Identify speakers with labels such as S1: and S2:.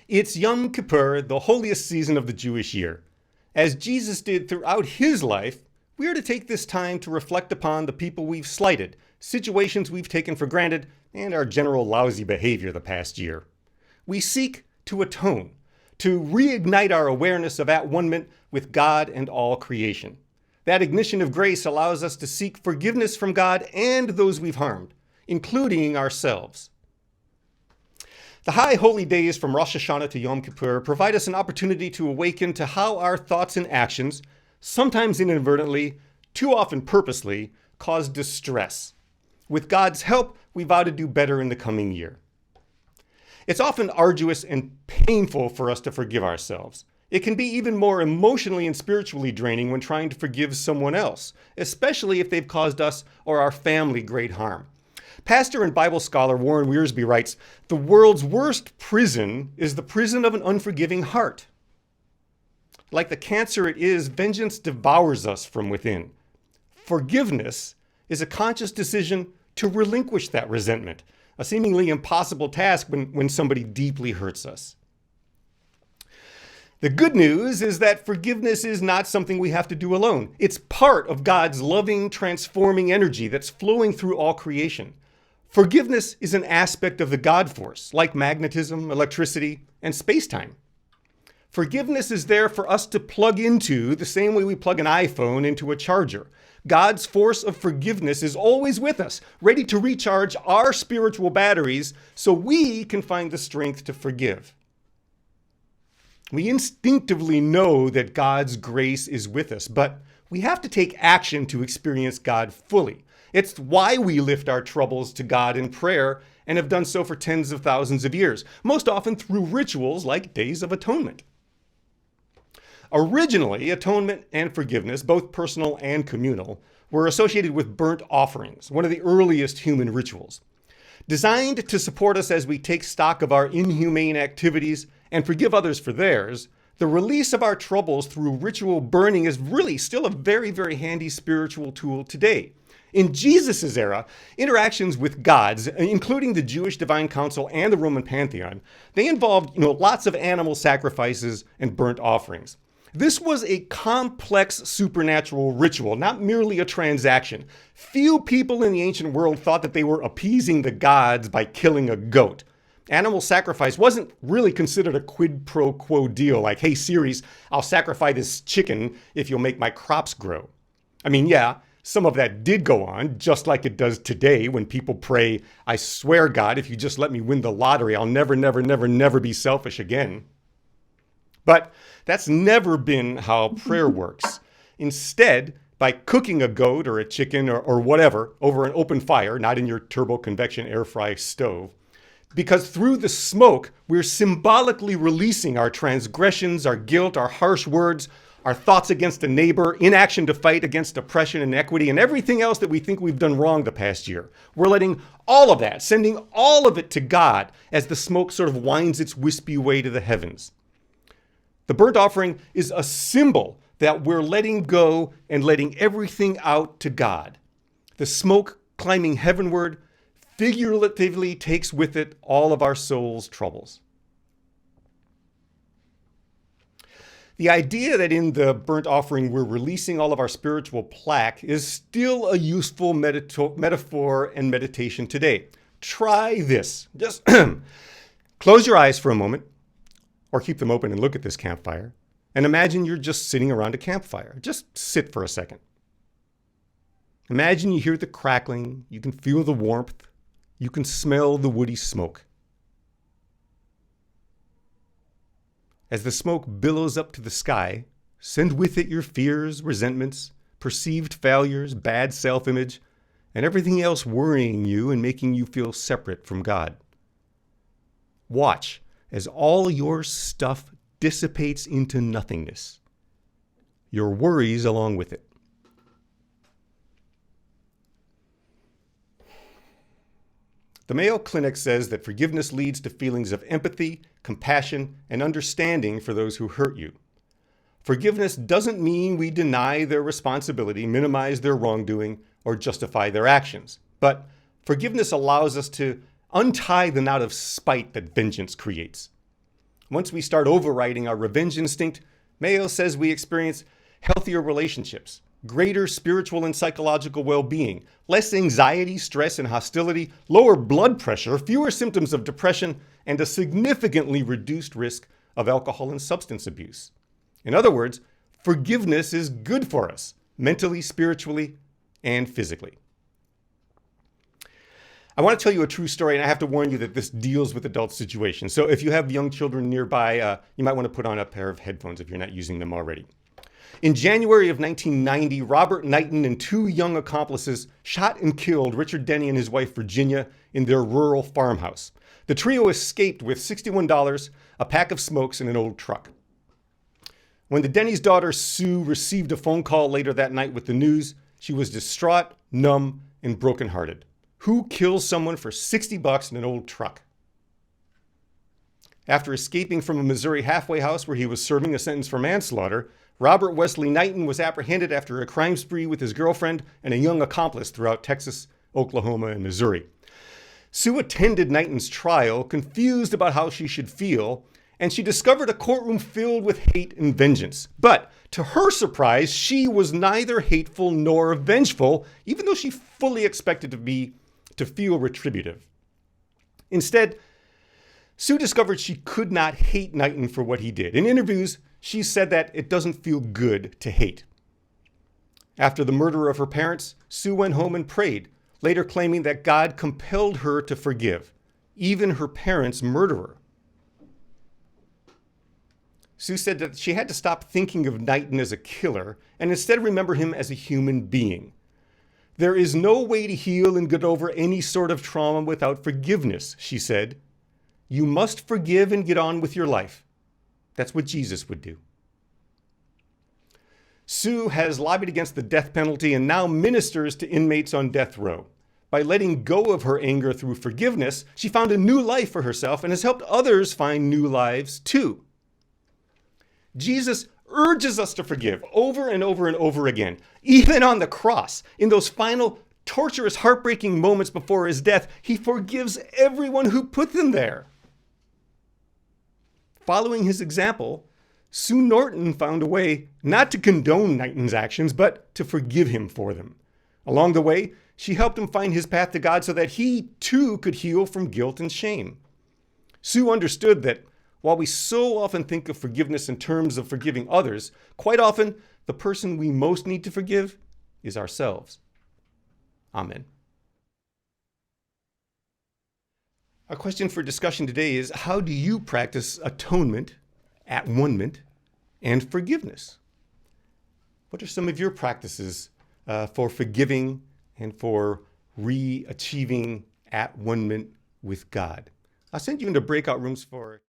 S1: It's Yom Kippur, the holiest season of the Jewish year. As Jesus did throughout his life, we are to take this time to reflect upon the people we've slighted, situations we've taken for granted, and our general lousy behavior the past year. We seek to atone, to reignite our awareness of at-one-ment with God and all creation. That ignition of grace allows us to seek forgiveness from God and those we've harmed, including ourselves. The high holy days from Rosh Hashanah to Yom Kippur provide us an opportunity to awaken to how our thoughts and actions, sometimes inadvertently, too often purposely, cause distress. With God's help, we vow to do better in the coming year. It's often arduous and painful for us to forgive ourselves. It can be even more emotionally and spiritually draining when trying to forgive someone else, especially if they've caused us or our family great harm. Pastor and Bible scholar Warren Wiersbe writes, "The world's worst prison is the prison of an unforgiving heart. Like the cancer it is, vengeance devours us from within. Forgiveness is a conscious decision to relinquish that resentment, a seemingly impossible task when somebody deeply hurts us." The good news is that forgiveness is not something we have to do alone. It's part of God's loving, transforming energy that's flowing through all creation. Forgiveness is an aspect of the God force, like magnetism, electricity, and space-time. Forgiveness is there for us to plug into the same way we plug an iPhone into a charger. God's force of forgiveness is always with us, ready to recharge our spiritual batteries so we can find the strength to forgive. We instinctively know that God's grace is with us, but we have to take action to experience God fully. It's why we lift our troubles to God in prayer and have done so for tens of thousands of years, most often through rituals like Days of Atonement. Originally, atonement and forgiveness, both personal and communal, were associated with burnt offerings, one of the earliest human rituals. Designed to support us as we take stock of our inhumane activities and forgive others for theirs, the release of our troubles through ritual burning is really still a very, very handy spiritual tool today. In Jesus' era, interactions with gods, including the Jewish Divine Council and the Roman Pantheon, they involved lots of animal sacrifices and burnt offerings. This was a complex supernatural ritual, not merely a transaction. Few people in the ancient world thought that they were appeasing the gods by killing a goat. Animal sacrifice wasn't really considered a quid pro quo deal, like, "Hey, Ceres, I'll sacrifice this chicken if you'll make my crops grow." I mean, yeah, some of that did go on, just like it does today when people pray, "I swear, God, if you just let me win the lottery, I'll never, never, never, never be selfish again." But that's never been how prayer works. Instead, by cooking a goat or a chicken or whatever over an open fire, not in your turbo convection air fry stove, because through the smoke, we're symbolically releasing our transgressions, our guilt, our harsh words, our thoughts against a neighbor, inaction to fight against oppression and inequity, and everything else that we think we've done wrong the past year. We're letting all of that, sending all of it to God as the smoke sort of winds its wispy way to the heavens. The burnt offering is a symbol that we're letting go and letting everything out to God. The smoke climbing heavenward figuratively takes with it all of our soul's troubles. The idea that in the burnt offering we're releasing all of our spiritual plaque is still a useful metaphor and meditation today. Try this. Just close your eyes for a moment, or keep them open and look at this campfire, and imagine you're just sitting around a campfire. Just sit for a second. Imagine you hear the crackling, you can feel the warmth, you can smell the woody smoke. As the smoke billows up to the sky, send with it your fears, resentments, perceived failures, bad self-image, and everything else worrying you and making you feel separate from God. Watch as all your stuff dissipates into nothingness, your worries along with it. The Mayo Clinic says that forgiveness leads to feelings of empathy, compassion, and understanding for those who hurt you. Forgiveness doesn't mean we deny their responsibility, minimize their wrongdoing, or justify their actions. But forgiveness allows us to untie the knot of spite that vengeance creates. Once we start overriding our revenge instinct, Mayo says we experience healthier relationships, greater spiritual and psychological well-being, less anxiety, stress, and hostility, lower blood pressure, fewer symptoms of depression, and a significantly reduced risk of alcohol and substance abuse. In other words, forgiveness is good for us, mentally, spiritually, and physically. I want to tell you a true story, and I have to warn you that this deals with adult situations. So if you have young children nearby, you might want to put on a pair of headphones if you're not using them already. In January of 1990, Robert Knighton and two young accomplices shot and killed Richard Denny and his wife Virginia in their rural farmhouse. The trio escaped with $61, a pack of smokes, and an old truck. When the Denny's daughter Sue received a phone call later that night with the news, she was distraught, numb, and brokenhearted. Who kills someone for $60 in an old truck? After escaping from a Missouri halfway house where he was serving a sentence for manslaughter, Robert Wesley Knighton was apprehended after a crime spree with his girlfriend and a young accomplice throughout Texas, Oklahoma, and Missouri. Sue attended Knighton's trial, confused about how she should feel, and she discovered a courtroom filled with hate and vengeance. But to her surprise, she was neither hateful nor vengeful, even though she fully expected to feel retributive. Instead, Sue discovered she could not hate Knighton for what he did. In interviews, she said that it doesn't feel good to hate. After the murder of her parents, Sue went home and prayed, later claiming that God compelled her to forgive, even her parents' murderer. Sue said that she had to stop thinking of Knighton as a killer and instead remember him as a human being. There is no way to heal and get over any sort of trauma without forgiveness, she said. You must forgive and get on with your life. That's what Jesus would do. Sue has lobbied against the death penalty and now ministers to inmates on death row. By letting go of her anger through forgiveness, she found a new life for herself and has helped others find new lives too. Jesus urges us to forgive over and over and over again. Even on the cross, in those final torturous, heartbreaking moments before his death, he forgives everyone who put them there. Following his example, Sue Norton found a way not to condone Knighton's actions, but to forgive him for them. Along the way, she helped him find his path to God so that he too could heal from guilt and shame. Sue understood that while we so often think of forgiveness in terms of forgiving others, quite often the person we most need to forgive is ourselves. Amen. Our question for discussion today is, how do you practice atonement, at-one-ment, and forgiveness? What are some of your practices for forgiving and for re-achieving at-one-ment with God? I'll send you into breakout rooms for